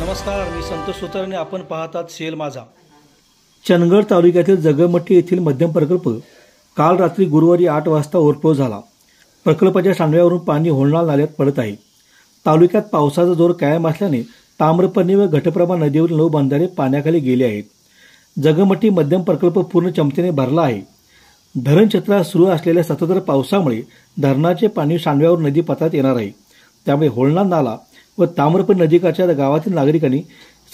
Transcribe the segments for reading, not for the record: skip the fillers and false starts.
नमस्कार, मी संतोष सुतारने. आपण पाहतात सेल माझा. चंदगड तालुक्यातील जगमट्टी येथील मध्यम प्रकल्प काल रात्री गुरुवारी 8 वाजता ओव्हरफ्लो झाला. प्रकल्पाच्या सांडव्यावरून पाणी होळनाळ नाल्यात पडत आहे. तालुक्यात पावसाचा जोर कायम असल्याने ताम्रपर्णी व घटप्रभा नदीवरील 9 बंधारे पाण्याखाली गेले आहेत. जगमट्टी मध्यम प्रकल्प पूर्ण क्षमतेने भरला आहे. धरण क्षेत्रात सुरू असलेल्या सततधार पावसामुळे धरणाचे पाणी सांडव्यावर नदीपात्रात येणार आहे. त्यामुळे होळनाळ नाला व ताम्रपर्णी नदीकाठच्या गावातील नागरिकांनी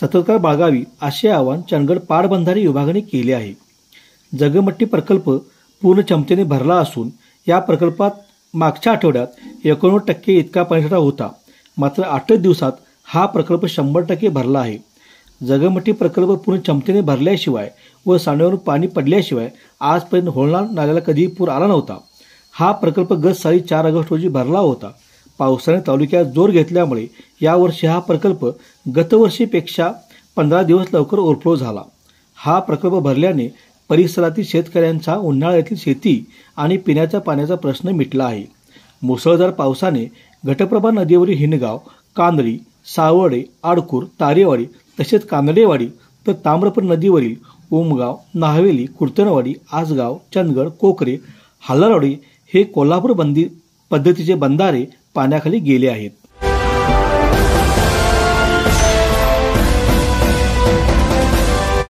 सतर्कता बाळगावी असे आवाहन चंदगड पाटबंधारे विभागाने केले आहे. जगमट्टी प्रकल्प पूर्ण क्षमतेने भरला असून या प्रकल्पात मागच्या आठवड्यात 89% इतका पाणीसाठा होता. मात्र 8 दिवसात हा प्रकल्प 100% भरला आहे. जगमट्टी प्रकल्प पूर्ण क्षमतेने भरल्याशिवाय व सांडव्यावरून पाणी पडल्याशिवाय आजपर्यंत होळनाळ नाल्याला कधीही पूर आला नव्हता. हा प्रकल्प गत साली 4 ऑगस्ट रोजी भरला होता. पावसाने तालुक्यात जोर घेतल्यामुळे यावर्षी हा प्रकल्प गतवर्षीपेक्षा 15 दिवस लवकर ओव्हरफ्लो झाला. हा प्रकल्प भरल्याने परिसरातील शेतकऱ्यांचा उन्हाळ्यातील शेती आणि पिण्याच्या पाण्याचा प्रश्न मिटला आहे. मुसळधार पावसाने घटप्रभा नदीवरील हिंडगाव, कांदळी, सावर्डे, आडकूर, तारेवाडी तसेच कांदडेवाडी तर ताम्रपर्णी नदीवरील उमगाव, नाहवेली, कुर्तनवाडी, आसगाव, चंदगड, कोकरे, हल्लारवाडी हे कोल्हापूर पद्धतीचे बंधारे पाण्याखाली गेले आहेत.